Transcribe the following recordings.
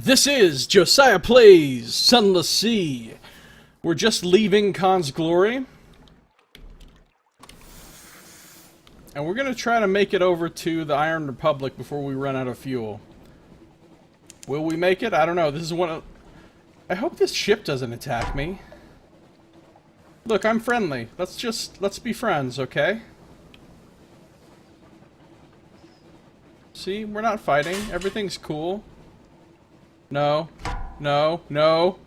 This is Josiah Plays Sunless Sea. We're just leaving Khan's Glory. And we're going to try to make it over to the Iron Republic before we run out of fuel. Will we make it? I don't know. This is one of... I hope this ship doesn't attack me. Look, I'm friendly. Let's be friends, okay? See, we're not fighting. Everything's cool. No. No. No.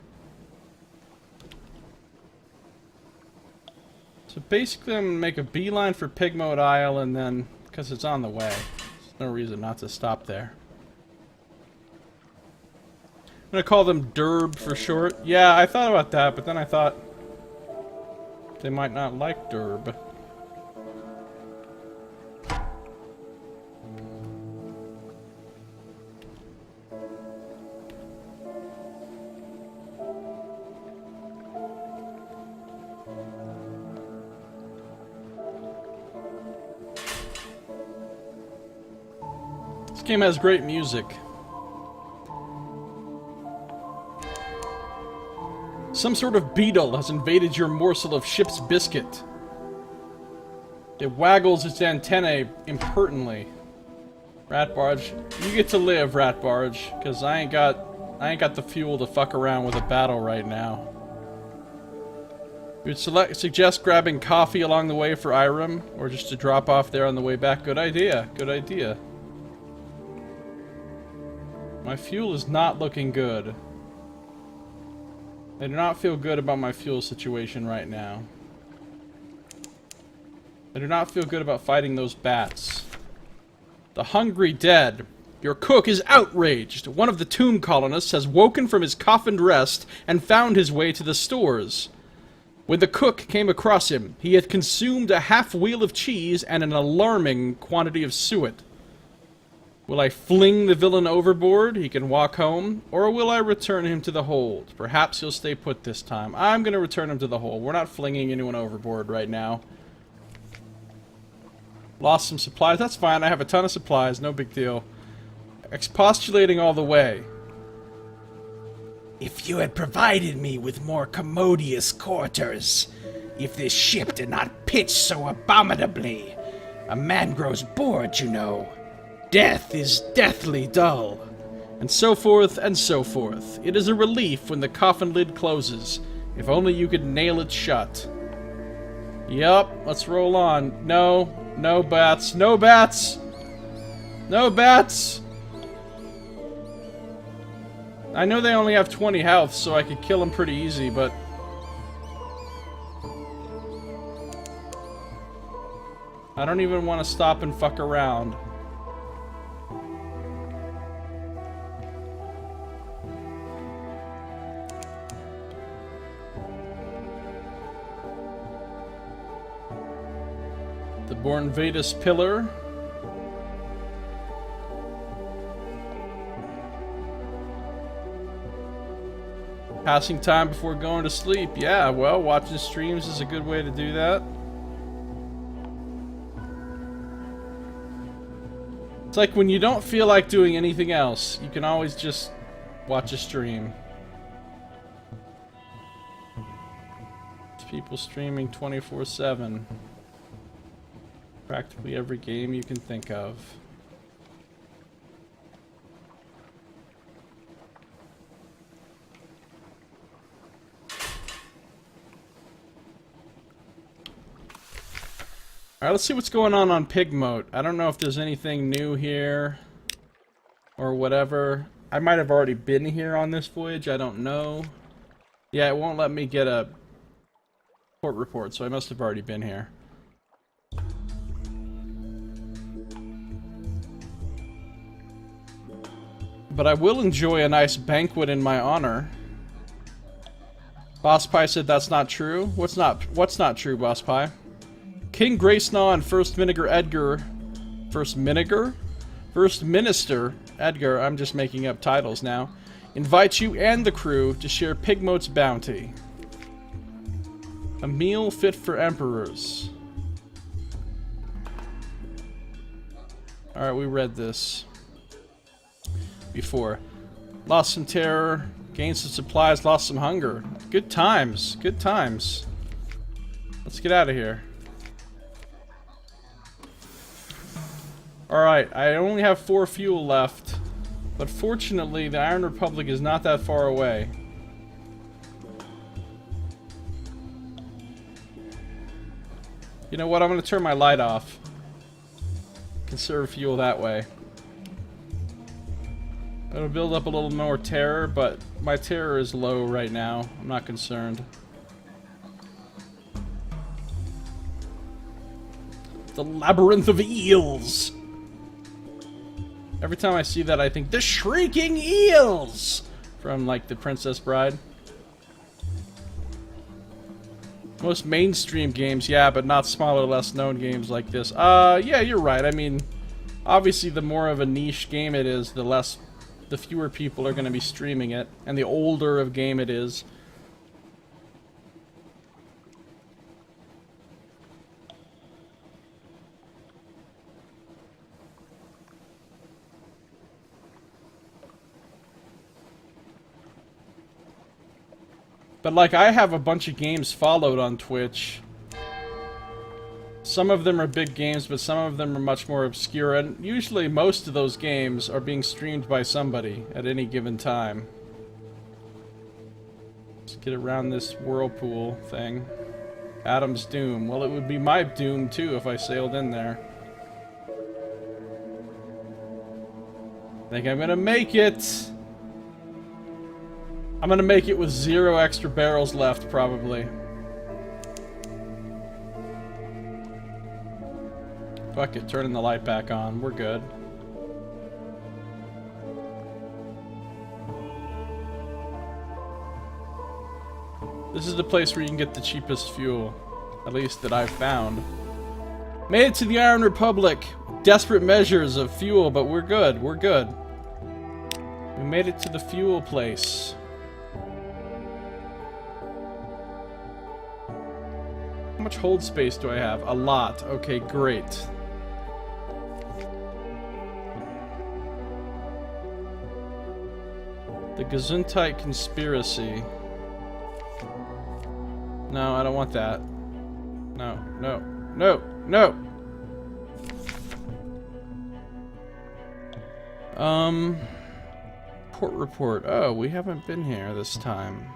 So basically I'm going to make a beeline for Pigmoat Isle and then... because it's on the way. There's no reason not to stop there. I'm going to call them Derb for short. Yeah, I thought about that, but then I thought... they might not like Derb. This game has great music. Some sort of beetle has invaded your morsel of ship's biscuit. It waggles its antennae impertinently. Rat barge, you get to live, rat barge, because I ain't got the fuel to fuck around with a battle right now. You would suggest grabbing coffee along the way for Irem, or just to drop off there on the way back. Good idea. Good idea. My fuel is not looking good. I do not feel good about my fuel situation right now. I do not feel good about fighting those bats. The hungry dead. Your cook is outraged. One of the tomb colonists has woken from his coffined rest and found his way to the stores. When the cook came across him, he had consumed a half-wheel of cheese and an alarming quantity of suet. Will I fling the villain overboard? He can walk home. Or will I return him to the hold? Perhaps he'll stay put this time. I'm going to return him to the hold. We're not flinging anyone overboard right now. Lost some supplies. That's fine. I have a ton of supplies. No big deal. Expostulating all the way. If you had provided me with more commodious quarters, if this ship did not pitch so abominably, a man grows bored, you know. Death is deathly dull. And so forth and so forth. It is a relief when the coffin lid closes. If only you could nail it shut. Yup, let's roll on. No, no bats, no bats! No bats! I know they only have 20 health, so I could kill them pretty easy, but... I don't even want to stop and fuck around. The Bornvatus Pillar. Passing time before going to sleep. Yeah, well, watching streams is a good way to do that. It's like when you don't feel like doing anything else, you can always just watch a stream. There's people streaming 24/7. Practically every game you can think of. Alright, let's see what's going on Pigmoat. I don't know if there's anything new here or whatever. I might have already been here on this voyage, I don't know. Yeah, it won't let me get a port report, so I must have already been here. But I will enjoy a nice banquet in my honor. Boss Pie said that's not true. What's not true, Boss Pie? King Gracenaw and First Minister Edgar, I'm just making up titles now, invite you and the crew to share Pigmoat's bounty. A meal fit for emperors. Alright, we read this before. Lost some terror, gained some supplies, lost some hunger. Good times, good times. Let's get out of here. Alright, I only have 4 fuel left. But fortunately, the Iron Republic is not that far away. You know what? I'm going to turn my light off. Conserve fuel that way. It'll build up a little more terror, but my terror is low right now. I'm not concerned. The Labyrinth of Eels! Every time I see that, I think, the Shrieking Eels! From, like, The Princess Bride. Most mainstream games, yeah, but not smaller, less known games like this. Yeah, you're right. I mean, obviously the more of a niche game it is, the fewer people are going to be streaming it, and the older of game it is. But, like, I have a bunch of games followed on Twitch. Some of them are big games, but some of them are much more obscure, and usually most of those games are being streamed by somebody at any given time. Let's get around this whirlpool thing. Adam's Doom. Well, it would be my doom, too, if I sailed in there. Think I'm gonna make it! I'm gonna make it with 0 extra barrels left, probably. Fuck it, turning the light back on. We're good. This is the place where you can get the cheapest fuel. At least that I've found. Made it to the Iron Republic. Desperate measures of fuel, but we're good. We're good. We made it to the fuel place. How much hold space do I have? A lot. Okay, great. The Gesundheit Conspiracy. No, I don't want that. No, no, no, no! Port report. Oh, we haven't been here this time.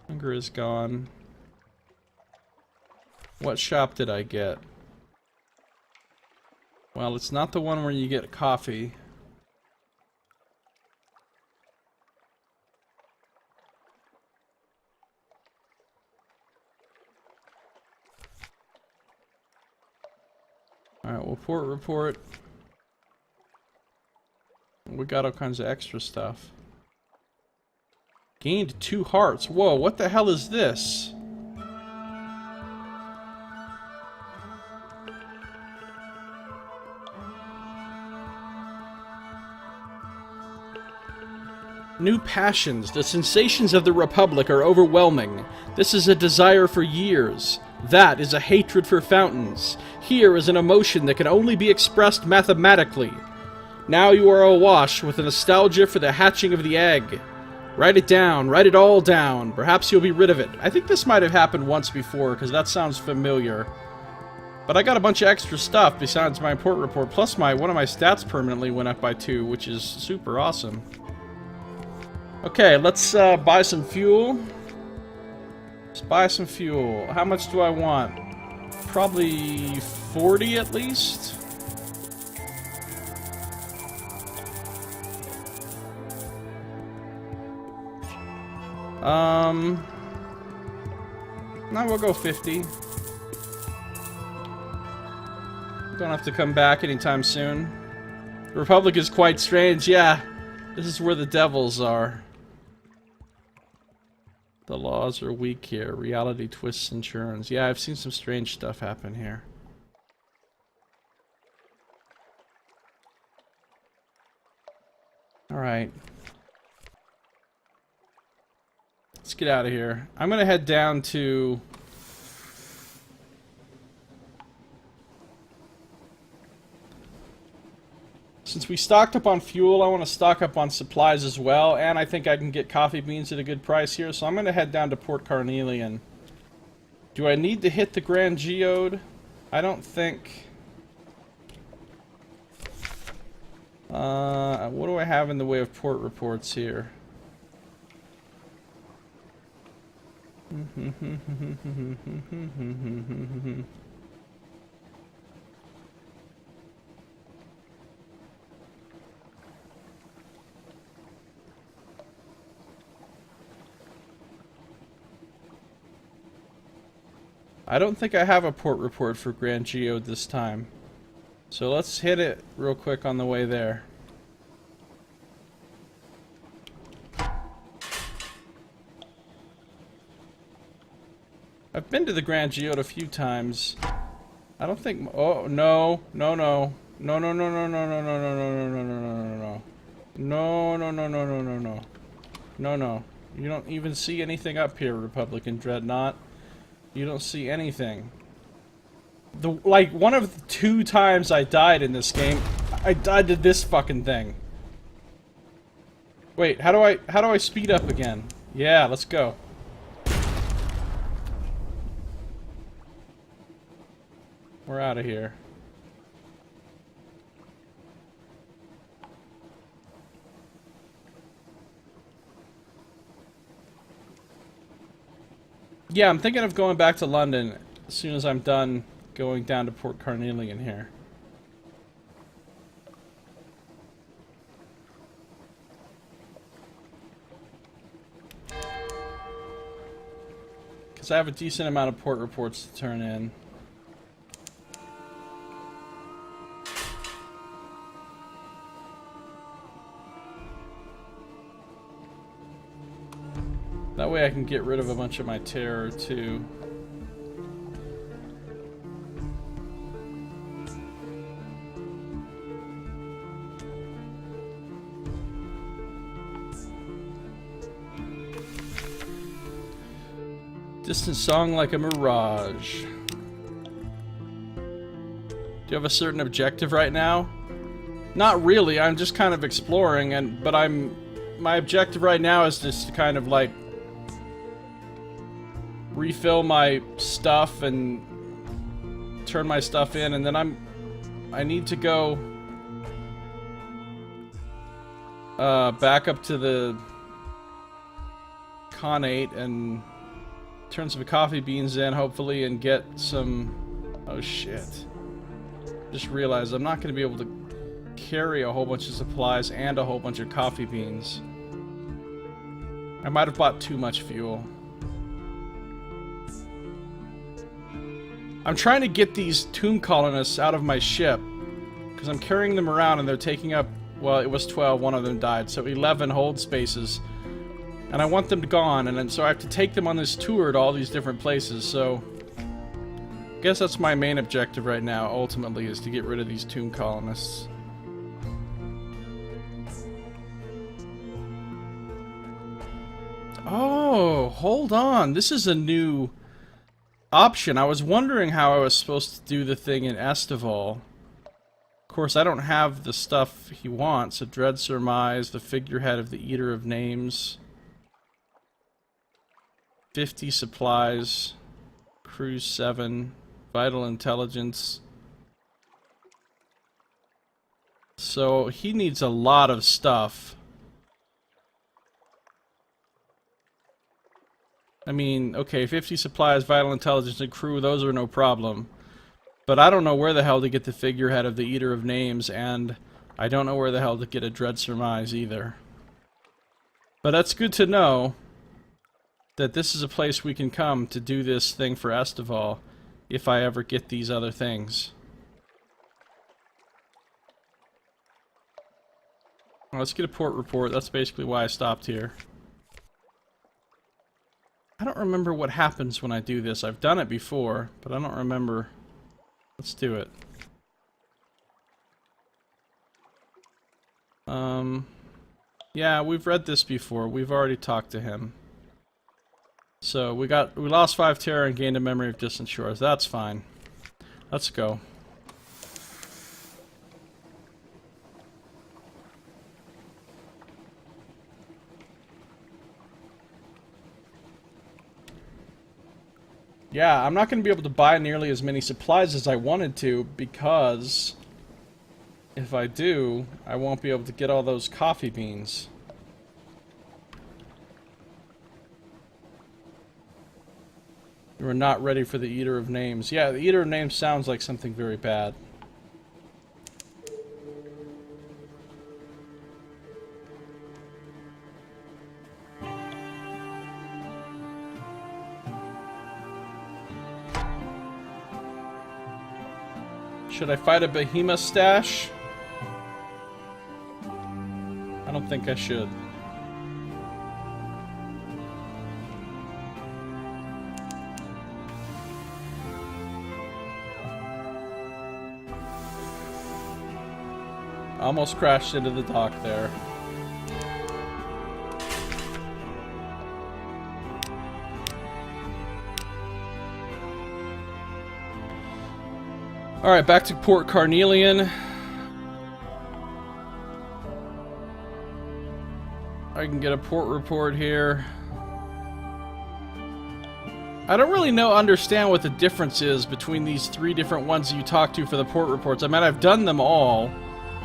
Hunger is gone. What shop did I get? Well, it's not the one where you get coffee. Alright, well, port report. We got all kinds of extra stuff. Gained 2 hearts. Whoa, what the hell is this? New passions. The sensations of the Republic are overwhelming. This is a desire for years. That is a hatred for fountains. Here is an emotion that can only be expressed mathematically. Now you are awash with a nostalgia for the hatching of the egg. Write it down. Write it all down. Perhaps you'll be rid of it. I think this might have happened once before, because that sounds familiar. But I got a bunch of extra stuff besides my port report, plus one of my stats permanently went up by 2, which is super awesome. Okay, let's buy some fuel. Let's buy some fuel. How much do I want? Probably 40 at least. No, we'll go 50. Don't have to come back anytime soon. The Republic is quite strange, yeah. This is where the devils are. The laws are weak here. Reality twists and turns. Yeah, I've seen some strange stuff happen here. Alright. Let's get out of here. I'm gonna head down to... Since we stocked up on fuel, I want to stock up on supplies as well, and I think I can get coffee beans at a good price here, so I'm going to head down to Port Carnelian. Do I need to hit the Grand Geode? I don't think... what do I have in the way of port reports here? I don't think I have a port report for Grand Geode this time. So let's hit it real quick on the way there. I've been to the Grand Geode a few times. I don't think... Oh, no. No, no. No, no, no, no, no, no, no, no, no, no, no, no, no, no. No, no, no, no, no, no, no. No, no. You don't even see anything up here, Republican Dreadnought. You don't see anything. Like, one of the 2 times I died in this game, I died to this fucking thing. Wait, how do I speed up again? Yeah, let's go. We're out of here. Yeah, I'm thinking of going back to London as soon as I'm done going down to Port Carnelian here. Because I have a decent amount of port reports to turn in. That way I can get rid of a bunch of my terror, too. Distant song like a mirage. Do you have a certain objective right now? Not really, I'm just kind of exploring, but my objective right now is just to kind of like refill my stuff and turn my stuff in, and then I need to go back up to the Khanate and turn some coffee beans in, hopefully, and get some... Oh shit. Just realized I'm not going to be able to carry a whole bunch of supplies and a whole bunch of coffee beans. I might have bought too much fuel. I'm trying to get these tomb colonists out of my ship, because I'm carrying them around and they're taking up, well, it was 12, one of them died, so 11 hold spaces. And I want them gone, and then so I have to take them on this tour to all these different places, so... I guess that's my main objective right now, ultimately, is to get rid of these tomb colonists. Oh, hold on, this is a new option. I was wondering how I was supposed to do the thing in Estival. Of course, I don't have the stuff he wants. A Dread Surmise, the figurehead of the Eater of Names. 50 supplies. Cruise 7. Vital Intelligence. So, he needs a lot of stuff. I mean, okay, 50 supplies, vital intelligence, and crew, those are no problem. But I don't know where the hell to get the figurehead of the Eater of Names, and I don't know where the hell to get a Dread Surmise either. But that's good to know that this is a place we can come to do this thing for Estival, if I ever get these other things. Well, let's get a port report. That's basically why I stopped here. I don't remember what happens when I do this. I've done it before, but I don't remember. Let's do it. Yeah, we've read this before. We've already talked to him. So we lost 5 terror and gained a memory of distant shores. That's fine. Let's go. Yeah, I'm not going to be able to buy nearly as many supplies as I wanted to, because if I do, I won't be able to get all those coffee beans. You are not ready for the Eater of Names. Yeah, the Eater of Names sounds like something very bad. Should I fight a behemoth stash? I don't think I should. Almost crashed into the dock there. Alright, back to Port Carnelian. I can get a port report here. I don't really understand what the difference is between these three different ones you talk to for the port reports. I mean, I've done them all,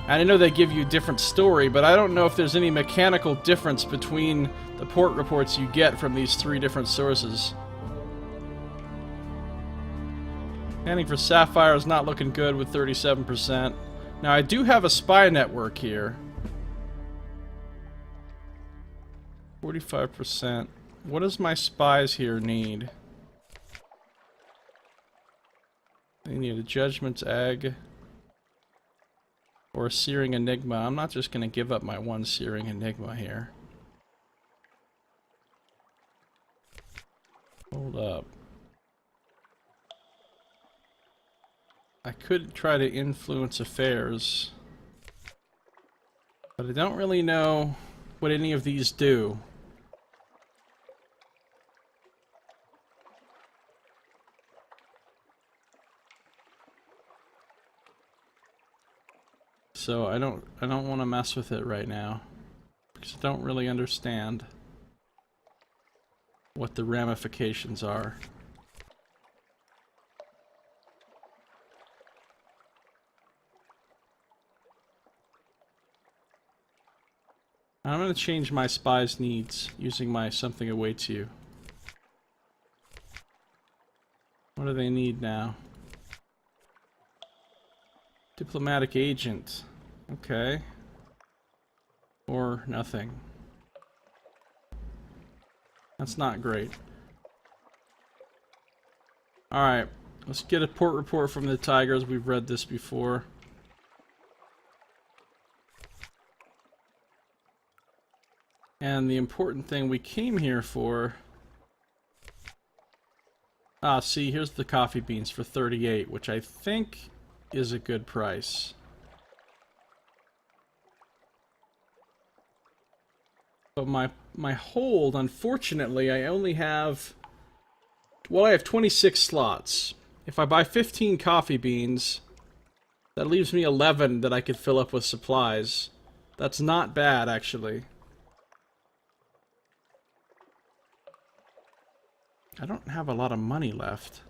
and I know they give you a different story, but I don't know if there's any mechanical difference between the port reports you get from these three different sources. Scanning for Sapphire is not looking good with 37%. Now, I do have a spy network here. 45%. What does my spies here need? They need a Judgment's Egg or a Searing Enigma. I'm not just going to give up my one Searing Enigma here. Hold up. I could try to influence affairs, but I don't really know what any of these do. So I don't want to mess with it right now, because I don't really understand what the ramifications are. I'm going to change my spy's needs using my Something Awaits You. What do they need now? Diplomatic agent. Okay. Or nothing. That's not great. Alright, let's get a port report from the Tigers. We've read this before. And the important thing we came here for... Ah, see, here's the coffee beans for 38, which I think is a good price. But my hold, unfortunately, I only have... Well, I have 26 slots. If I buy 15 coffee beans, that leaves me 11 that I could fill up with supplies. That's not bad, actually. I don't have a lot of money left.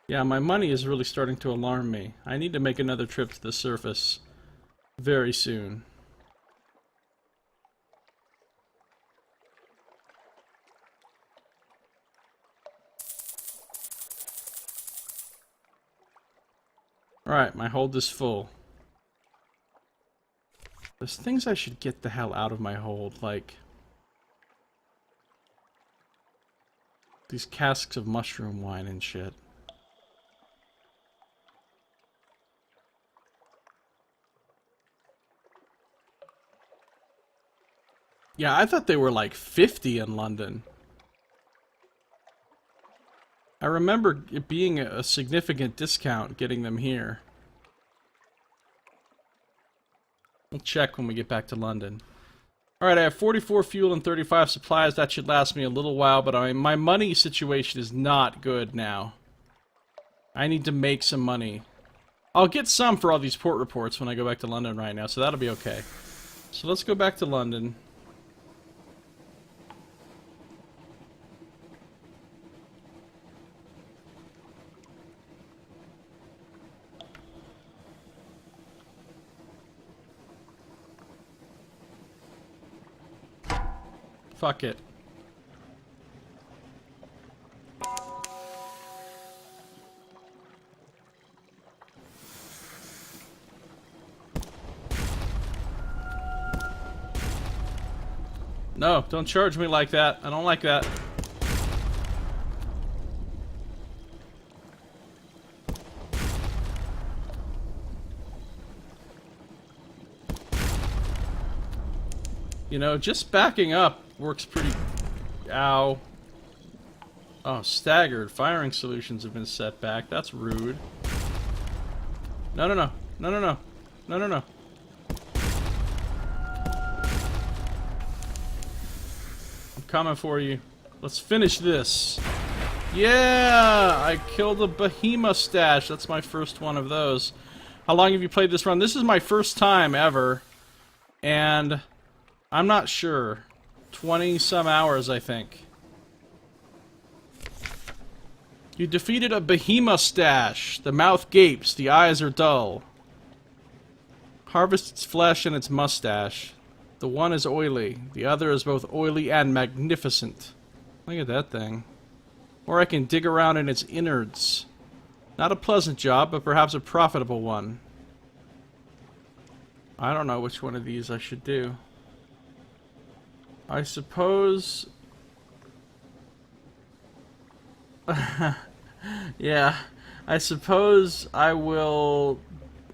Yeah, my money is really starting to alarm me. I need to make another trip to the surface very soon. Alright, my hold is full. There's things I should get the hell out of my hold, like these casks of mushroom wine and shit. Yeah, I thought they were like 50 in London. I remember it being a significant discount getting them here. We'll check when we get back to London. Alright, I have 44 fuel and 35 supplies. That should last me a little while, but my money situation is not good now. I need to make some money. I'll get some for all these port reports when I go back to London right now, so that'll be okay. So let's go back to London. Fuck it. No, don't charge me like that. I don't like that. You know, just backing up works pretty... Ow. Oh, staggered. Firing solutions have been set back. That's rude. No, no, no. No, no, no. No, no, no. I'm coming for you. Let's finish this. Yeah! I killed a behemoth stash. That's my first one of those. How long have you played this run? This is my first time ever. And... I'm not sure. 20-some hours, I think. You defeated a behemoth stash. The mouth gapes. The eyes are dull. Harvest its flesh and its mustache. The one is oily. The other is both oily and magnificent. Look at that thing. Or I can dig around in its innards. Not a pleasant job, but perhaps a profitable one. I don't know which one of these I should do. I suppose... yeah, I suppose I will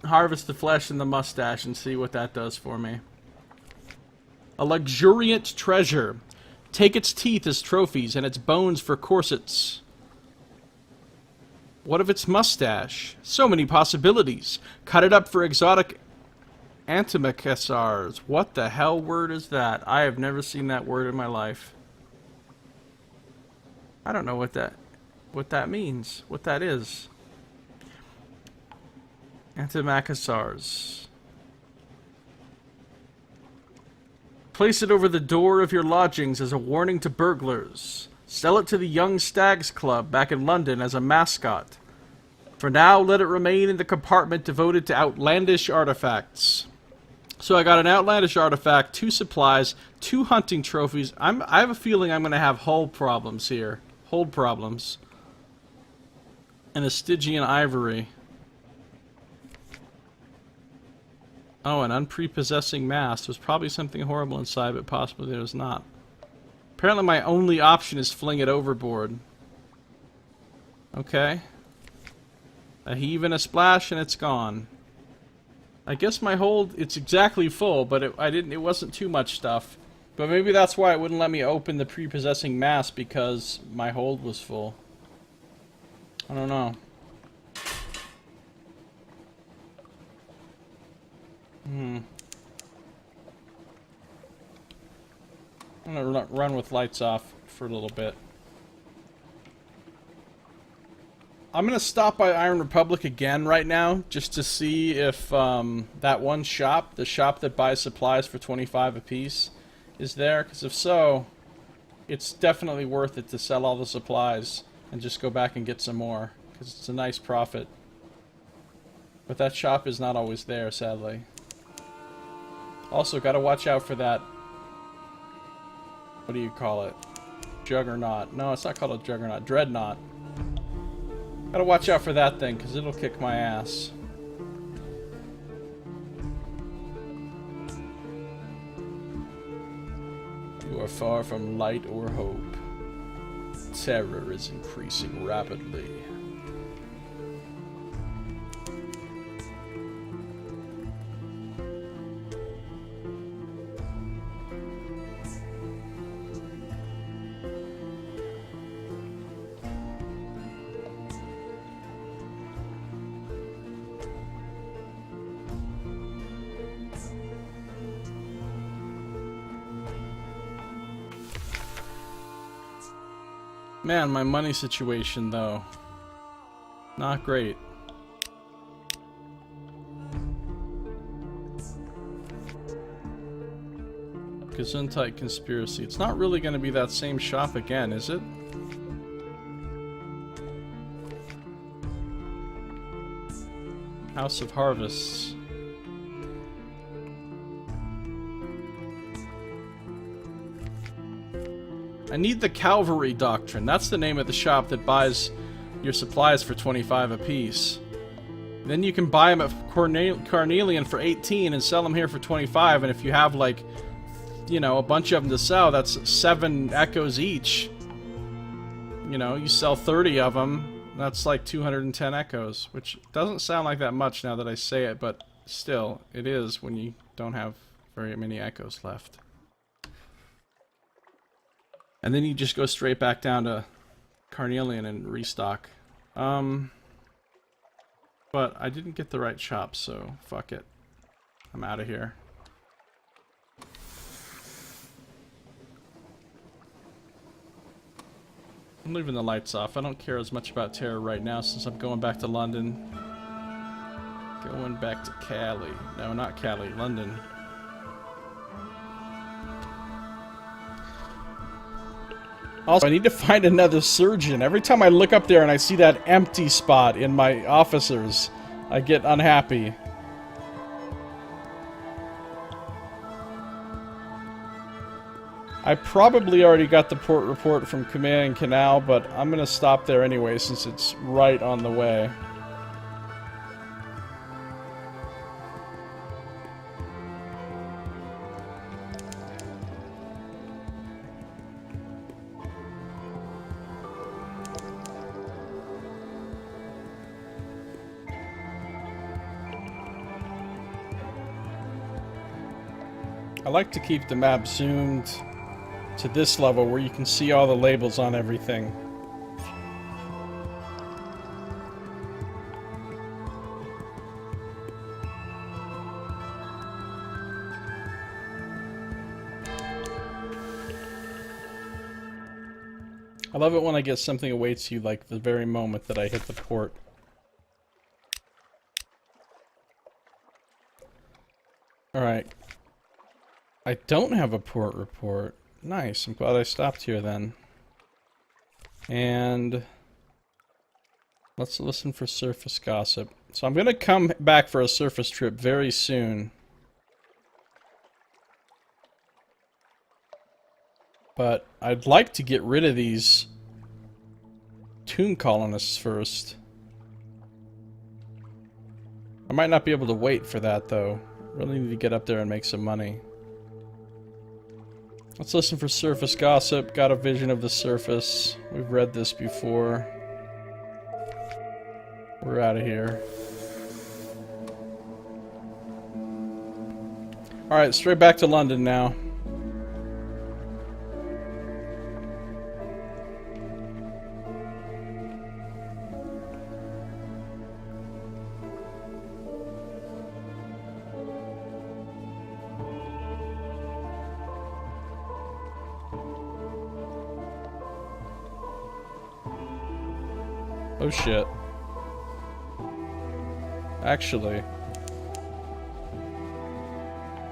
harvest the flesh and the mustache and see what that does for me. A luxuriant treasure. Take its teeth as trophies and its bones for corsets. What of its mustache? So many possibilities. Cut it up for exotic antimacassars. What the hell word is that? I have never seen that word in my life. I don't know what that means. What that is. Antimacassars. Place it over the door of your lodgings as a warning to burglars. Sell it to the Young Stags Club back in London as a mascot. For now, let it remain in the compartment devoted to outlandish artifacts. So I got an outlandish artifact, 2 supplies, 2 hunting trophies. I have a feeling I'm going to have hull problems here. Hold problems. And a Stygian ivory. Oh, an unprepossessing mask. There's probably something horrible inside, but possibly there's not. Apparently my only option is fling it overboard. Okay. A heave and a splash and it's gone. I guess my hold, it's exactly full, but it wasn't too much stuff. But maybe that's why it wouldn't let me open the prepossessing mask, because my hold was full. I don't know. I'm gonna run with lights off for a little bit. I'm gonna stop by Iron Republic again right now, just to see if that one shop, the shop that buys supplies for 25 apiece, is there. Because if so, it's definitely worth it to sell all the supplies and just go back and get some more, because it's a nice profit. But that shop is not always there, sadly. Also, gotta watch out for that... what do you call it? Juggernaut. No, it's not called a Juggernaut. Dreadnought. Gotta watch out for that thing, because it'll kick my ass. You are far from light or hope. Terror is increasing rapidly. Man, my money situation, though. Not great. Gesundheit Conspiracy. It's not really going to be that same shop again, is it? House of Harvests. I need the Calvary Doctrine. That's the name of the shop that buys your supplies for 25 apiece. Then you can buy them at Carnelian for 18 and sell them here for 25, and if you have, like, you know, a bunch of them to sell, that's 7 echoes each. You know, you sell 30 of them, that's like 210 echoes, which doesn't sound like that much now that I say it, but still, it is when you don't have very many echoes left. And then you just go straight back down to Carnelian and restock. But I didn't get the right shop, so fuck it. I'm out of here. I'm leaving the lights off. I don't care as much about terror right now since I'm going back to London. Going back to Cali. No, not Cali, London. Also, I need to find another surgeon. Every time I look up there and I see that empty spot in my officers, I get unhappy. I probably already got the port report from Command Canal, but I'm gonna stop there anyway since it's right on the way. I like to keep the map zoomed to this level where you can see all the labels on everything. I love it when I get something awaits you like the very moment that I hit the port. Alright. I don't have a port report. Nice, I'm glad I stopped here then. And let's listen for surface gossip. So I'm gonna come back for a surface trip very soon. But I'd like to get rid of these tomb colonists first. I might not be able to wait for that though. Really need to get up there and make some money. Let's listen for surface gossip. Got a vision of the surface. We've read this before. We're out of here. Alright, straight back to London now. Oh shit. Actually.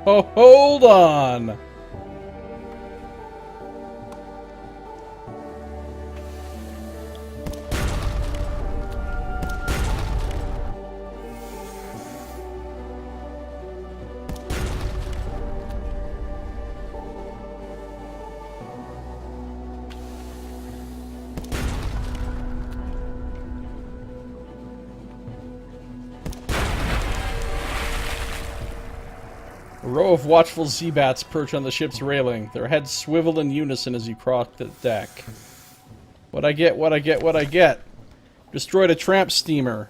Oh, hold on! A row of watchful Z-bats perch on the ship's railing. Their heads swivel in unison as you cross the deck. What I get? Destroyed a tramp steamer.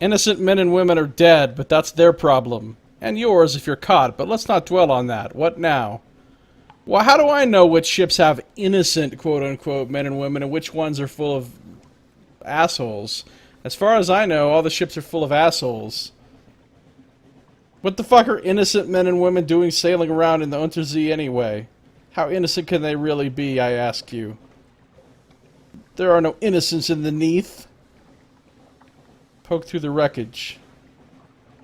Innocent men and women are dead, but that's their problem. And yours if you're caught, but let's not dwell on that. What now? Well, how do I know which ships have innocent, quote-unquote, men and women and which ones are full of assholes? As far as I know, all the ships are full of assholes. What the fuck are innocent men and women doing sailing around in the Unterzee anyway? How innocent can they really be, I ask you? There are no innocents in the Neath. Poke through the wreckage.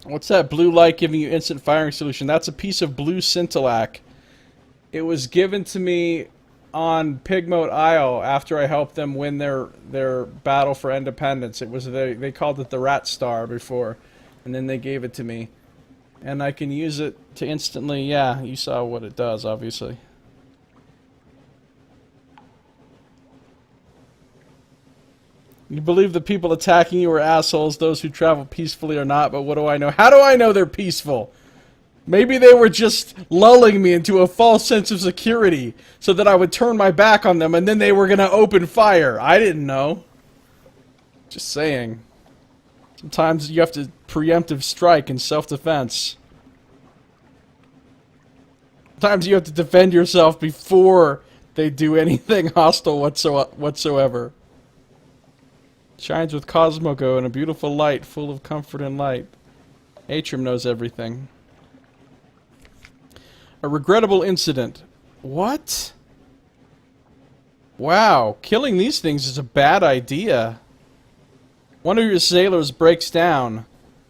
What's that blue light giving you instant firing solution? That's a piece of blue scintillac. It was given to me on Pigmote Isle after I helped them win their battle for independence. It was they called it the Rat Star before, and then they gave it to me. And I can use it to instantly, yeah, you saw what it does, obviously. You believe the people attacking you are assholes, those who travel peacefully or not, but what do I know? How do I know they're peaceful? Maybe they were just lulling me into a false sense of security so that I would turn my back on them and then they were gonna open fire. I didn't know. Just saying. Sometimes you have to preemptive strike in self-defense. Sometimes you have to defend yourself before they do anything hostile whatsoever. Shines with Cosmogo in a beautiful light, full of comfort and light. Atrim knows everything. A regrettable incident. What? Wow, killing these things is a bad idea. One of your sailors breaks down.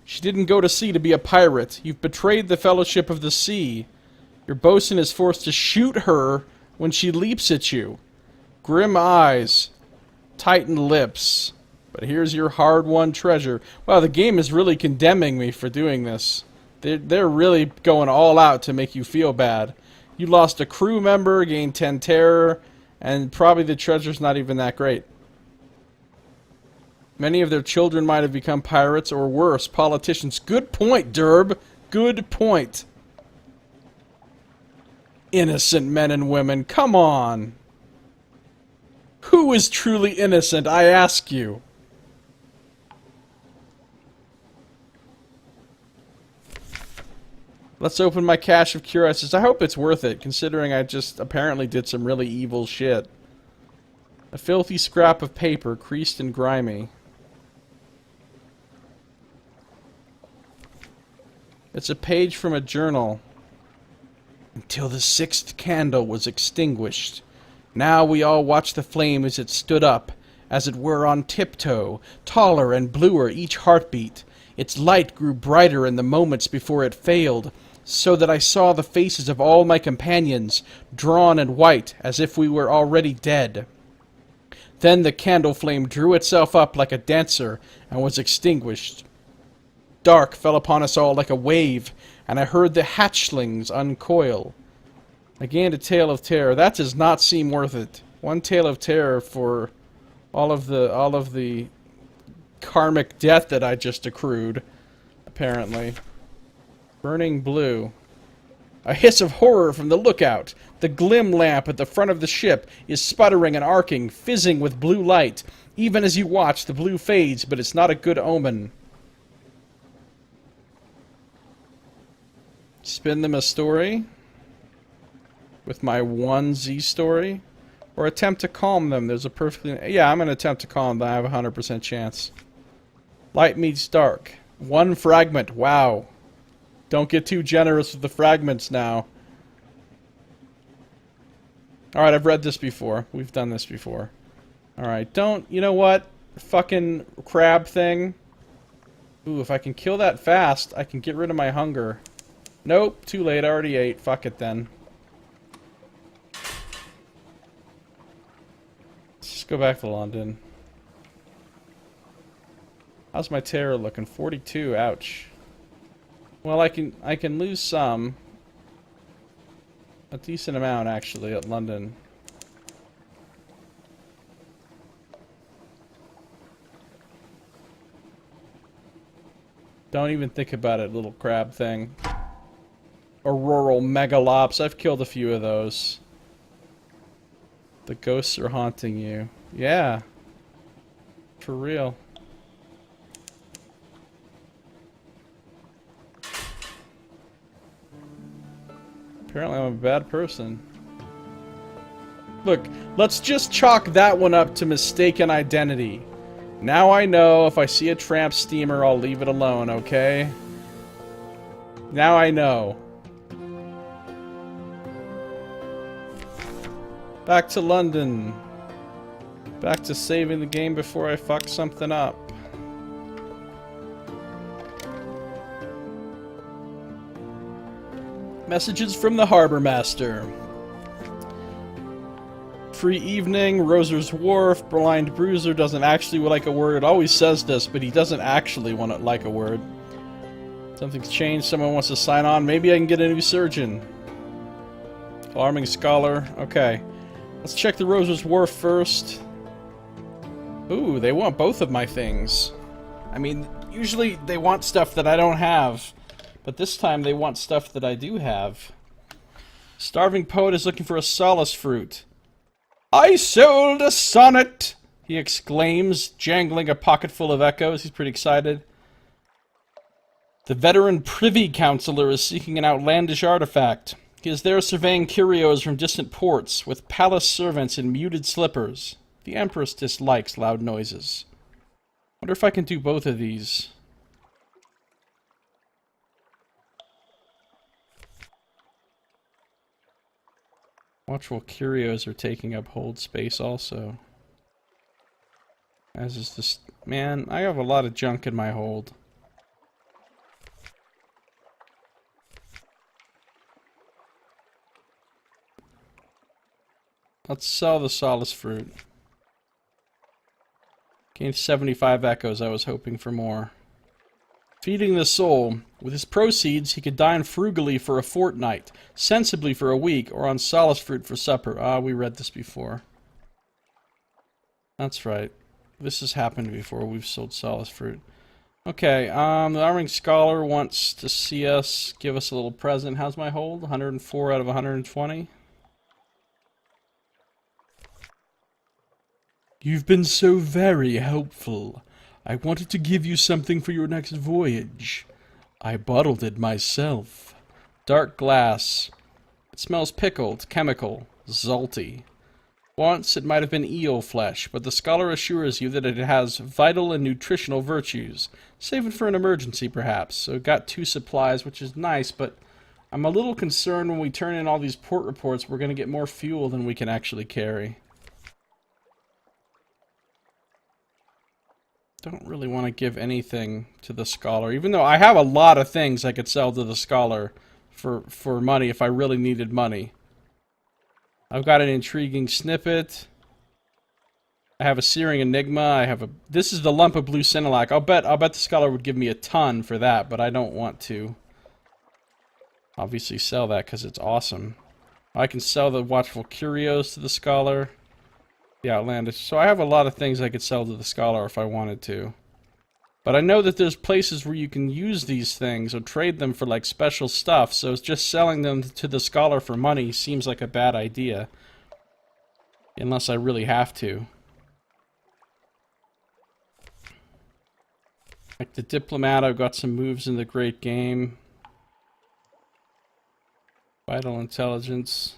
She didn't go to sea to be a pirate. You've betrayed the fellowship of the sea. Your bosun is forced to shoot her when she leaps at you. Grim eyes. Tightened lips. But here's your hard-won treasure. Wow, the game is really condemning me for doing this. They're really going all out to make you feel bad. You lost a crew member, gained 10 terror, and probably the treasure's not even that great. Many of their children might have become pirates, or worse, politicians. Good point, Derb. Good point. Innocent men and women, come on. Who is truly innocent, I ask you? Let's open my cache of curiosities. I hope it's worth it, considering I just apparently did some really evil shit. A filthy scrap of paper, creased and grimy. It's a page from a journal. Until the 6th candle was extinguished. Now we all watched the flame as it stood up, as it were on tiptoe, taller and bluer each heartbeat. Its light grew brighter in the moments before it failed, so that I saw the faces of all my companions, drawn and white, as if we were already dead. Then the candle flame drew itself up like a dancer, and was extinguished. Dark fell upon us all like a wave, and I heard the hatchlings uncoil. Again, a tale of terror. That does not seem worth it. One tale of terror for all of the karmic death that I just accrued, apparently. Burning blue. A hiss of horror from the lookout. The glim lamp at the front of the ship is sputtering and arcing, fizzing with blue light. Even as you watch, the blue fades, but it's not a good omen. Spin them a story with my 1Z story, or attempt to calm them. There's a perfectly... Yeah, I'm going to attempt to calm them. I have a 100% chance. Light meets dark. 1 fragment. Wow. Don't get too generous with the fragments now. Alright, I've read this before. We've done this before. Alright, don't... You know what? Fucking crab thing. Ooh, if I can kill that fast, I can get rid of my hunger. Nope, too late. I already ate. Fuck it then. Let's just go back to London. How's my terror looking? 42. Ouch. Well, I can lose some. A decent amount, actually, at London. Don't even think about it, little crab thing. Auroral megalops. I've killed a few of those. The ghosts are haunting you. Yeah. For real. Apparently I'm a bad person. Look, let's just chalk that one up to mistaken identity. Now I know if I see a tramp steamer, I'll leave it alone, okay? Now I know. Back to London. Back to saving the game before I fuck something up. Messages from the Harbor Master. Free Evening, Roser's Wharf, Blind Bruiser doesn't actually like a word. It always says this, but he doesn't actually want to like a word. Something's changed. Someone wants to sign on. Maybe I can get a new surgeon. Alarming Scholar. Okay. Let's check the Roser's Wharf first. Ooh, they want both of my things. I mean, usually they want stuff that I don't have. But this time they want stuff that I do have. Starving Poet is looking for a solace fruit. I sold a sonnet, he exclaims, jangling a pocket full of echoes. He's pretty excited. The veteran Privy Councillor is seeking an outlandish artifact. He is there surveying curios from distant ports, with palace servants in muted slippers. The Empress dislikes loud noises. Wonder if I can do both of these. Watchful curios are taking up hold space also. As is this... Man, I have a lot of junk in my hold. Let's sell the solace fruit. Gained 75 echoes, I was hoping for more. Feeding the soul. With his proceeds, he could dine frugally for a fortnight, sensibly for a week, or on solace fruit for supper. Ah, we read this before. That's right. This has happened before. We've sold solace fruit. Okay, the Alarming Scholar wants to see us, give us a little present. How's my hold? 104 out of 120. You've been so very helpful. I wanted to give you something for your next voyage. I bottled it myself. Dark glass. It smells pickled, chemical, salty. Once it might have been eel flesh, but the scholar assures you that it has vital and nutritional virtues. Save it for an emergency, perhaps. So it got 2 supplies, which is nice, but I'm a little concerned when we turn in all these port reports, we're going to get more fuel than we can actually carry. Don't really want to give anything to the scholar, even though I have a lot of things I could sell to the scholar for money if I really needed money. I've got an intriguing snippet. I have a searing enigma. I have a... This is the lump of blue Cinelac. I'll bet the scholar would give me a ton for that, but I don't want to obviously sell that because it's awesome. I can sell the Watchful Curios to the scholar. The Outlandish. So I have a lot of things I could sell to the scholar if I wanted to. But I know that there's places where you can use these things or trade them for like special stuff, so just selling them to the scholar for money seems like a bad idea. Unless I really have to. Like the Diplomat, I've got some moves in the Great Game. Vital Intelligence.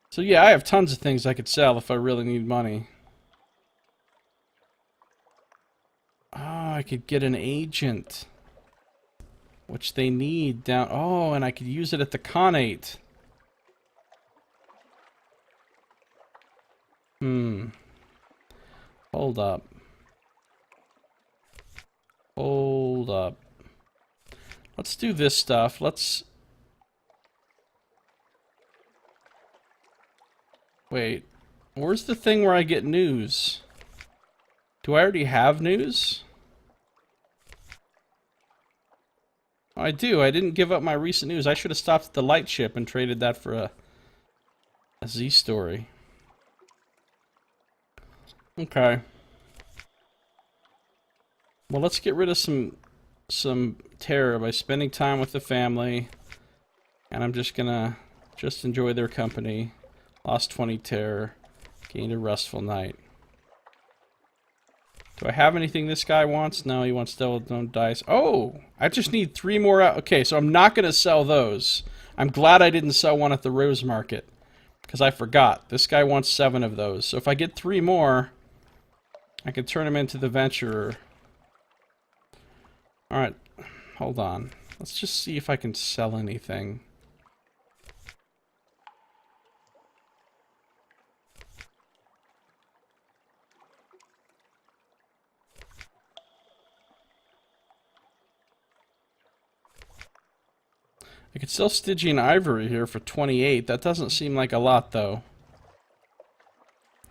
So yeah, I have tons of things I could sell if I really need money. Ah, I could get an agent. Which they need down... Oh, and I could use it at the Khanate. Hold up. Hold up. Let's do this stuff. Let's... Wait, where's the thing where I get news? Do I already have news? Oh, I do. I didn't give up my recent news. I should have stopped at the light ship and traded that for a Z story. Okay. Well, let's get rid of some terror by spending time with the family. And I'm just gonna enjoy their company. Lost 20 terror. Gained a restful night. Do I have anything this guy wants? No, he wants Devil Don't Dice. Oh! I just need 3 more out. Okay, so I'm not going to sell those. I'm glad I didn't sell one at the Rose Market. Because I forgot. This guy wants 7 of those. So if I get 3 more, I can turn him into the Venturer. Alright, hold on. Let's just see if I can sell anything. I could sell Stygian Ivory here for 28. That doesn't seem like a lot, though.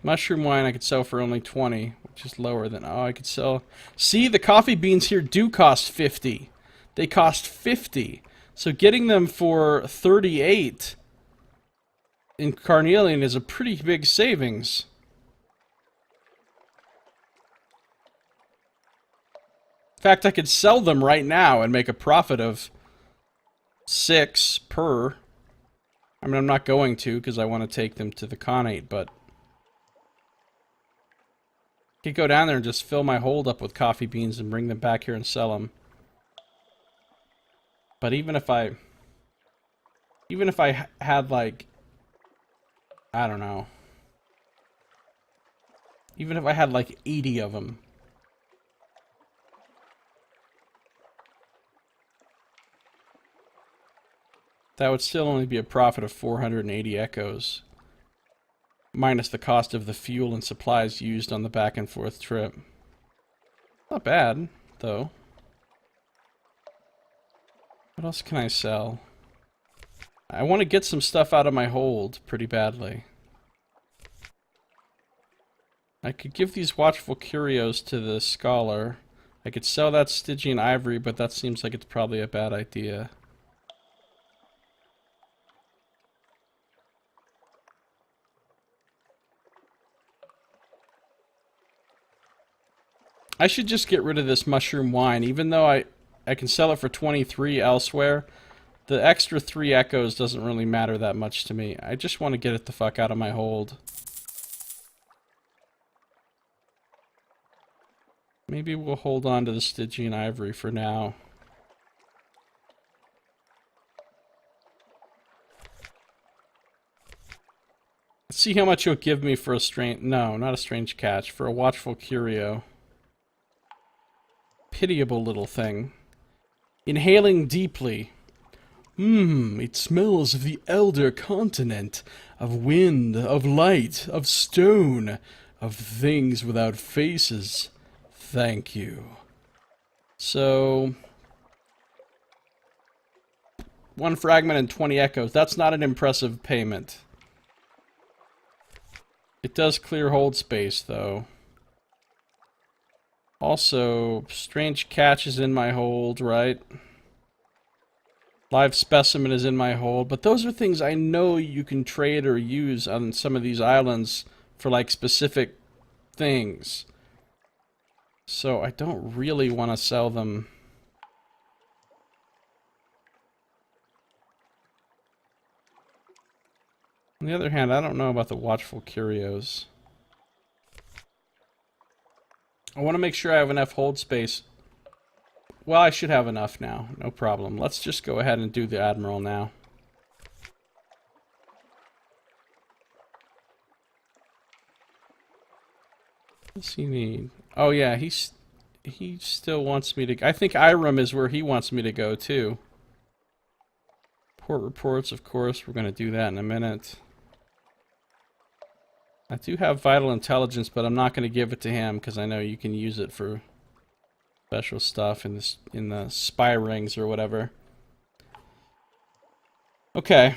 Mushroom wine I could sell for only 20, which is lower than... Oh, I could sell... See, the coffee beans here do cost 50. They cost 50. So getting them for 38 in Carnelian is a pretty big savings. In fact, I could sell them right now and make a profit of 6 per. I mean, I'm not going to because I want to take them to the Khanate, but I could go down there and just fill my hold up with coffee beans and bring them back here and sell them. But even if I had, like, I don't know, even if I had like 80 of them, that would still only be a profit of 480 echoes, minus the cost of the fuel and supplies used on the back and forth trip. Not bad, though. What else can I sell? I want to get some stuff out of my hold pretty badly. I could give these watchful curios to the scholar. I could sell that Stygian ivory, but that seems like it's probably a bad idea. I should just get rid of this mushroom wine, even though I can sell it for 23 elsewhere. The extra 3 echoes doesn't really matter that much to me. I just want to get it the fuck out of my hold. Maybe we'll hold on to the Stygian ivory for now. Let's see how much you'll give me for a strange... No, not a strange catch. For a watchful curio. Pitiable little thing. Inhaling deeply. It smells of the elder continent, of wind, of light, of stone, of things without faces. Thank you. So, 1 fragment and 20 echoes. That's not an impressive payment. It does clear hold space, though. Also, strange catch is in my hold, right? Live specimen is in my hold, but those are things I know you can trade or use on some of these islands for, like, specific things. So I don't really want to sell them. On the other hand, I don't know about the watchful curios. I want to make sure I have enough hold space. Well, I should have enough now. No problem. Let's just go ahead and do the Admiral now. What's he need? Oh yeah, he still wants me to... I think Irem is where he wants me to go, too. Port reports, of course. We're going to do that in a minute. I do have vital intelligence, but I'm not going to give it to him because I know you can use it for special stuff in the spy rings or whatever. Okay,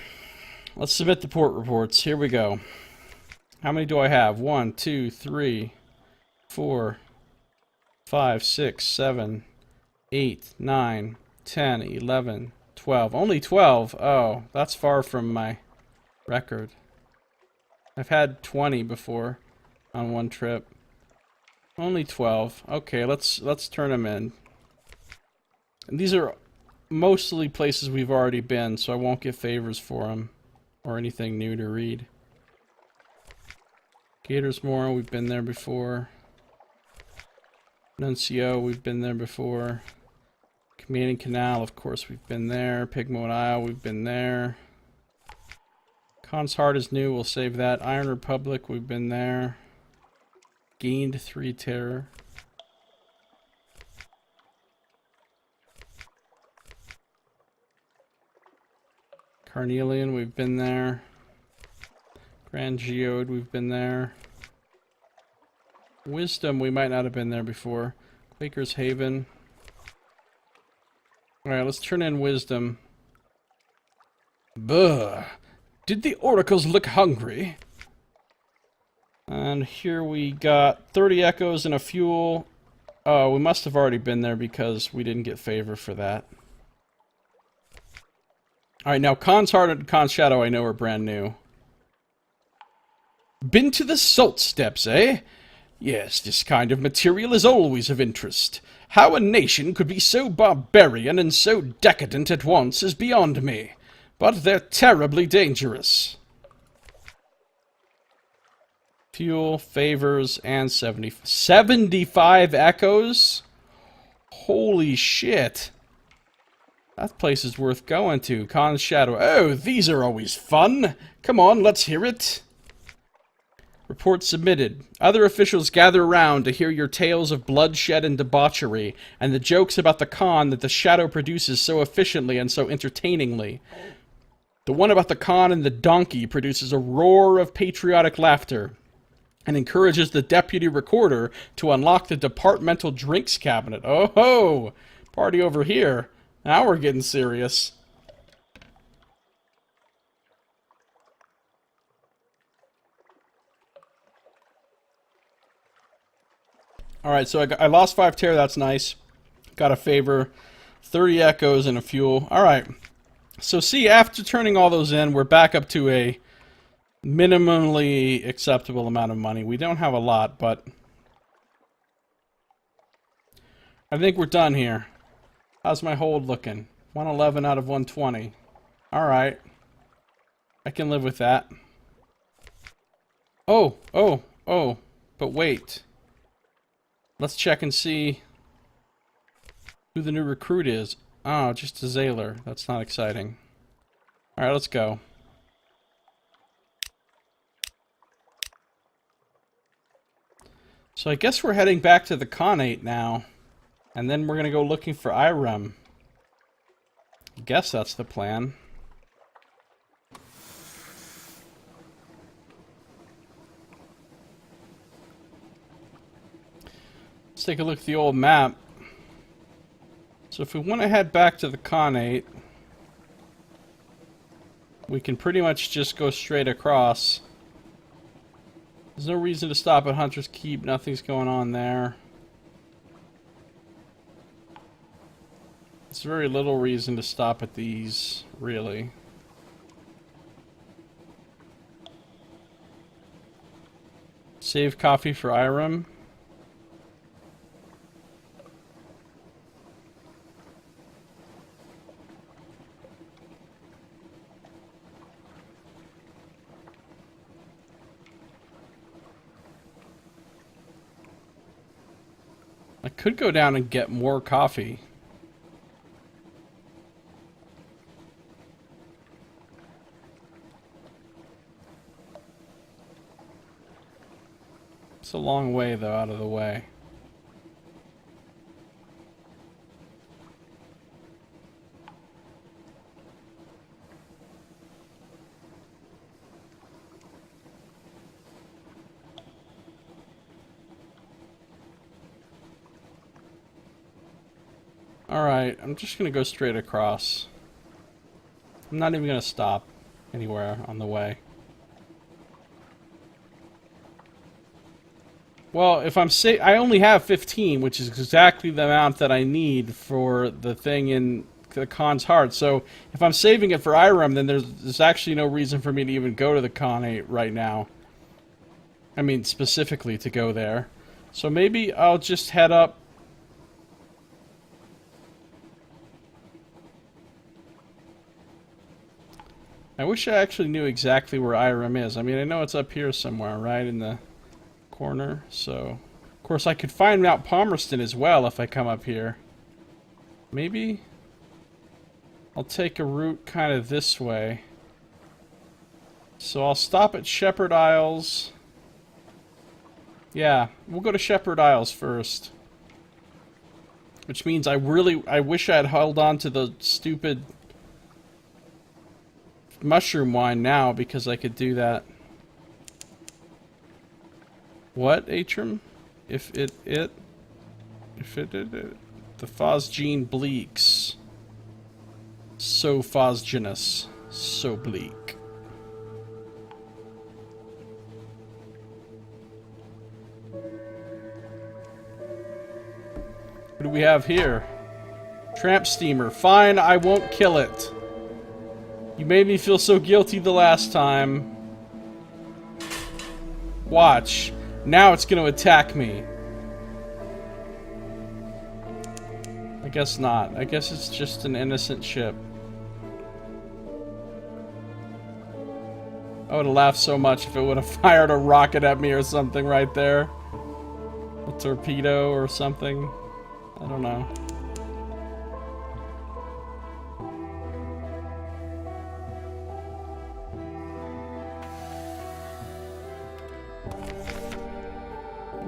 let's submit the port reports. Here we go. How many do I have? 1, 2, 3, 4, 5, 6, 7, 8, 9, 10, 11, 12. Only 12. Oh, that's far from my record. I've had 20 before on one trip. Only 12. Okay, let's turn them in. And these are mostly places we've already been, so I won't get favors for them or anything new to read. Gatorsmore, we've been there before. Nuncio, we've been there before. Commanding Canal, of course, we've been there. Pigmote Isle, we've been there. Khan's Heart is new, we'll save that. Iron Republic, we've been there. Gained 3 terror. Carnelian, we've been there. Grand Geode, we've been there. Wisdom, we might not have been there before. Quaker's Haven. Alright, let's turn in Wisdom. Buh! Did the oracles look hungry? And here we got 30 echoes and a fuel. Oh, we must have already been there because we didn't get favor for that. Alright, now Khan's Heart and Khan's Shadow I know are brand new. Been to the salt steppes, eh? Yes, this kind of material is always of interest. How a nation could be so barbarian and so decadent at once is beyond me. But they're terribly dangerous. Fuel, favors, and 75 echoes? Holy shit. That place is worth going to. Khan's Shadow. Oh, these are always fun. Come on, let's hear it. Report submitted. Other officials gather around to hear your tales of bloodshed and debauchery, and the jokes about the Khan that the Shadow produces so efficiently and so entertainingly. The one about the Khan and the donkey produces a roar of patriotic laughter, and encourages the deputy recorder to unlock the departmental drinks cabinet. Oh ho! Party over here. Now we're getting serious. Alright, so I lost 5 tear, that's nice. Got a favor. 30 echoes and a fuel. Alright. So see, after turning all those in, we're back up to a minimally acceptable amount of money. We don't have a lot, but I think we're done here. How's my hold looking? 111 out of 120. Alright. I can live with that. Oh, but wait. Let's check and see who the new recruit is. Oh, just a Zailer. That's not exciting. Alright, let's go. So I guess we're heading back to the Khanate now. And then we're gonna go looking for Irem. I guess that's the plan. Let's take a look at the old map. So if we want to head back to the Khanate, we can pretty much just go straight across. There's no reason to stop at Hunter's Keep. Nothing's going on there. There's very little reason to stop at these, really. Save coffee for Irem. I could go down and get more coffee. It's a long way, though, out of the way. Alright, I'm just gonna go straight across. I'm not even gonna stop anywhere on the way. Well, if I'm I only have 15, which is exactly the amount that I need for the thing in the Khan's Heart. So if I'm saving it for Irem, then there's actually no reason for me to even go to the Khanate right now. I mean, specifically to go there. So maybe I'll just head up. I wish I actually knew exactly where Irem is. I mean, I know it's up here somewhere, right in the corner. So, of course, I could find Mount Palmerston as well if I come up here. Maybe I'll take a route kind of this way. So I'll stop at Shepherd Isles. Yeah, we'll go to Shepherd Isles first. Which means I wish I had held on to the stupid mushroom wine now, because I could do that. What, Atrim? The Phosgene bleaks. So phosgenous. So bleak. What do we have here? Tramp steamer. Fine, I won't kill it. You made me feel so guilty the last time. Watch. Now it's gonna attack me. I guess not. I guess it's just an innocent ship. I would have laughed so much if it would have fired a rocket at me or something right there. A torpedo or something. I don't know.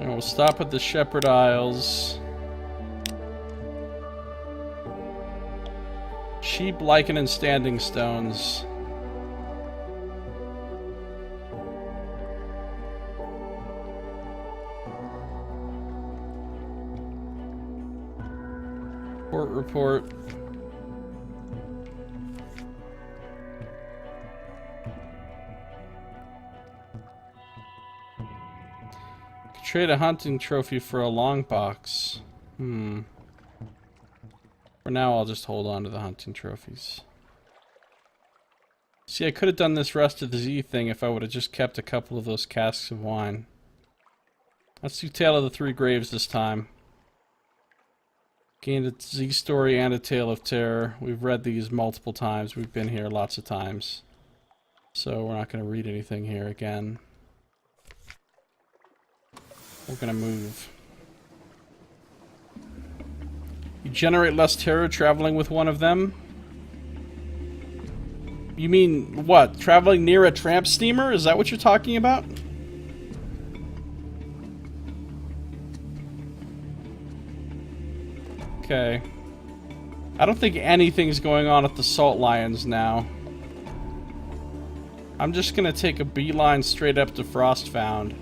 And we'll stop at the Shepherd Isles. Sheep, lichen, and standing stones. Port report. Could trade a hunting trophy for a long box. For now, I'll just hold on to the hunting trophies. See, I could have done this rest of the Z thing if I would have just kept a couple of those casks of wine. Let's do Tale of the Three Graves this time. Gained a Z story and a Tale of Terror. We've read these multiple times. We've been here lots of times. So we're not going to read anything here again. We're going to move. You generate less terror traveling with one of them? You mean, what? Traveling near a tramp steamer? Is that what you're talking about? Okay. I don't think anything's going on at the Salt Lions now. I'm just gonna take a beeline straight up to Frostfound.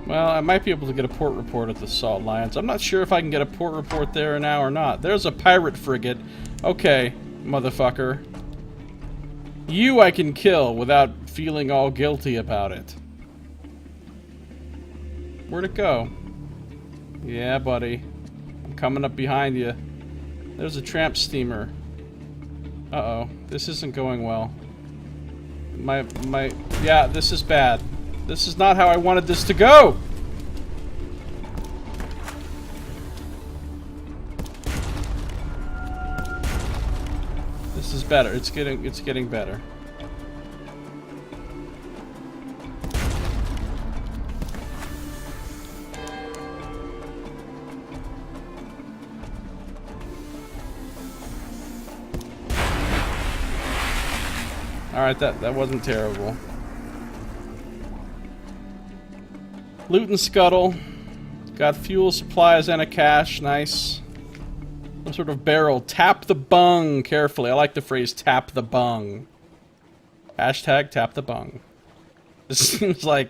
Well, I might be able to get a port report at the Salt Lions. I'm not sure if I can get a port report there now or not. There's a pirate frigate. Okay, motherfucker. You I can kill without feeling all guilty about it. Where'd it go? Yeah, buddy. I'm coming up behind you. There's a tramp steamer. Uh-oh. This isn't going well. Yeah, this is bad. This is not how I wanted this to go! This is better. It's getting better. Alright, that wasn't terrible. Loot and scuttle. Got fuel, supplies, and a cache. Nice. Some sort of barrel. Tap the bung carefully. I like the phrase tap the bung. Hashtag tap the bung. This seems like...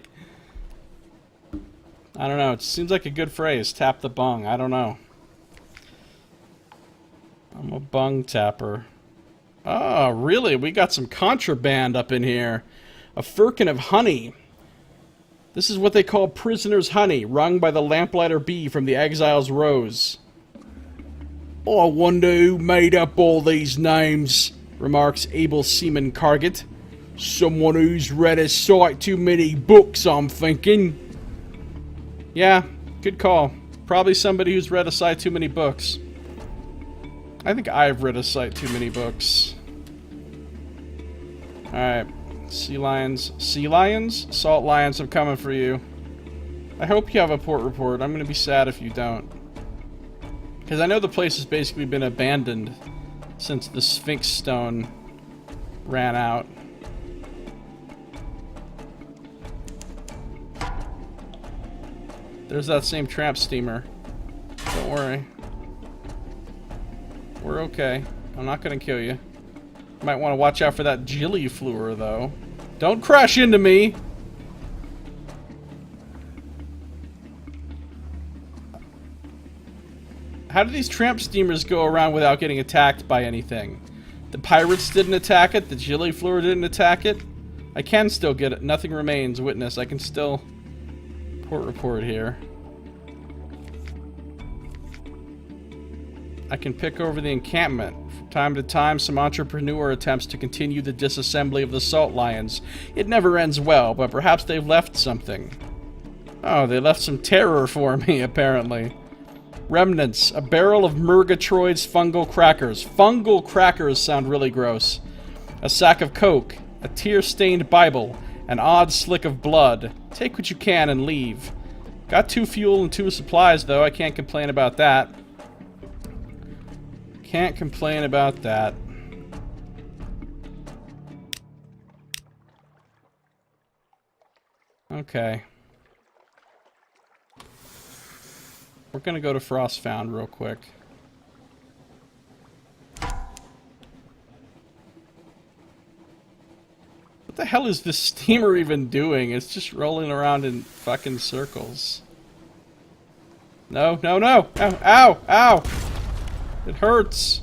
I don't know. It seems like a good phrase. Tap the bung. I don't know. I'm a bung tapper. Oh, really? We got some contraband up in here. A firkin of honey. This is what they call prisoner's honey, wrung by the lamplighter bee from the exile's rose. I wonder who made up all these names, remarks Able Seaman Carget. Someone who's read a sight too many books, I'm thinking. Yeah, good call. Probably somebody who's read a sight too many books. I think I've read a sight too many books. Alright. Sea lions. Sea lions? Salt lions, I'm coming for you. I hope you have a port report. I'm gonna be sad if you don't. Because I know the place has basically been abandoned since the Sphinx Stone ran out. There's that same tramp steamer. Don't worry. We're okay. I'm not gonna kill you. Might want to watch out for that Gilliflower, though. Don't crash into me! How do these tramp steamers go around without getting attacked by anything? The pirates didn't attack it, the Gillyfloor didn't attack it. I can still get it. Nothing remains. Witness. I can still report here. I can pick over the encampment. From time to time, some entrepreneur attempts to continue the disassembly of the salt lions. It never ends well, but perhaps they've left something. Oh, they left some terror for me, apparently. Remnants. A barrel of Murgatroyd's fungal crackers. Fungal crackers sound really gross. A sack of coke. A tear-stained Bible. An odd slick of blood. Take what you can and leave. Got 2 fuel and 2 supplies, though. I can't complain about that. Can't complain about that. Okay. We're gonna go to Frostfound real quick. What the hell is this steamer even doing? It's just rolling around in fucking circles. No, no, no! Ow, ow, ow! It hurts!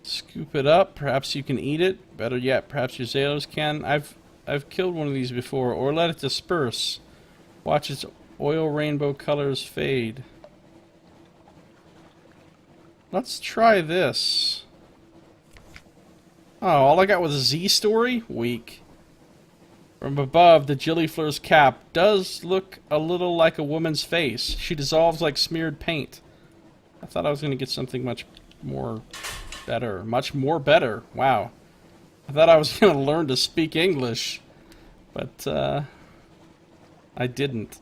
Scoop it up. Perhaps you can eat it. Better yet, perhaps your sailors can. I've killed one of these before. Or let it disperse. Watch its oil rainbow colors fade. Let's try this. Oh, all I got was a Z story? Weak. From above, the Gillyfloor's cap does look a little like a woman's face. She dissolves like smeared paint. I thought I was going to get something much more better. Much more better. Wow. I thought I was going to learn to speak English. But, I didn't.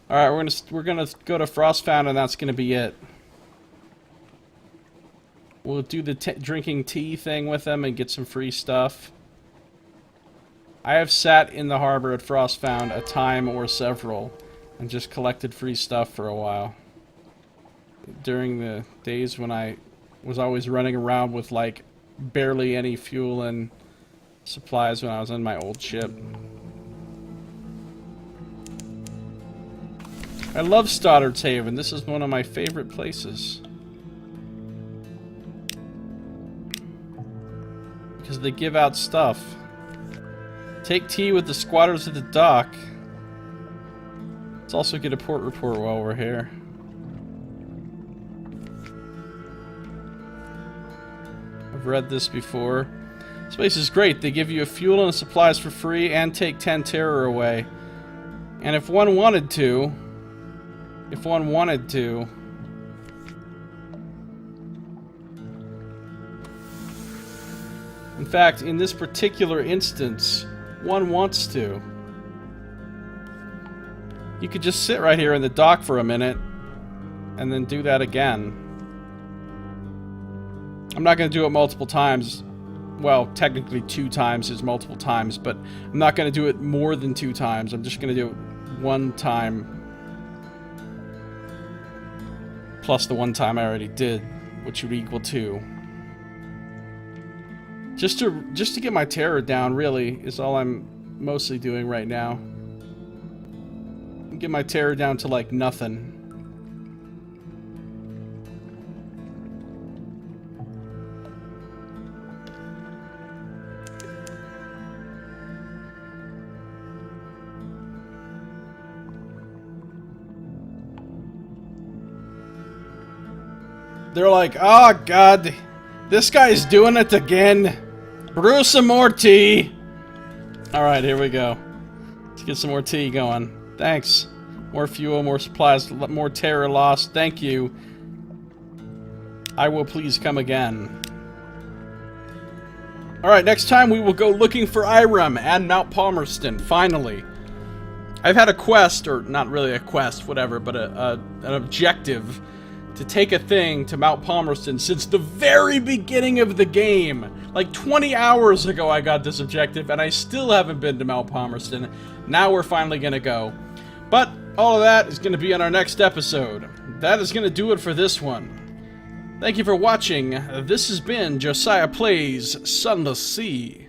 Alright, we're gonna go to Frostfound and that's gonna be it. We'll do the drinking tea thing with them and get some free stuff. I have sat in the harbor at Frostfound a time or several and just collected free stuff for a while. During the days when I was always running around with like barely any fuel and supplies when I was on my old ship. I love Stoddard's Haven. This is one of my favorite places. Because they give out stuff. Take tea with the squatters at the dock. Let's also get a port report while we're here. I've read this before. This place is great. They give you a fuel and supplies for free and take 10 terror away. And if one wanted to... In fact, in this particular instance, one wants to. You could just sit right here in the dock for a minute, and then do that again. I'm not going to do it multiple times. Well, technically 2 times is multiple times, but I'm not going to do it more than 2 times. I'm just going to do it 1 time. Plus the 1 time I already did, which would equal 2. Just to get my terror down, really, is all I'm mostly doing right now. Get my terror down to, like, nothing. They're like, oh god, this guy's doing it again. Brew some more tea. Alright, here we go. Let's get some more tea going. Thanks. More fuel, more supplies, more terror lost. Thank you. I will please come again. Alright, next time we will go looking for Irem and Mount Palmerston, finally. I've had a quest, or not really a quest, whatever, but an objective to take a thing to Mount Palmerston since the very beginning of the game. Like 20 hours ago I got this objective, and I still haven't been to Mount Palmerston. Now we're finally gonna go. But all of that is gonna be on our next episode. That is gonna do it for this one. Thank you for watching. This has been Josiah Plays Sunless Sea.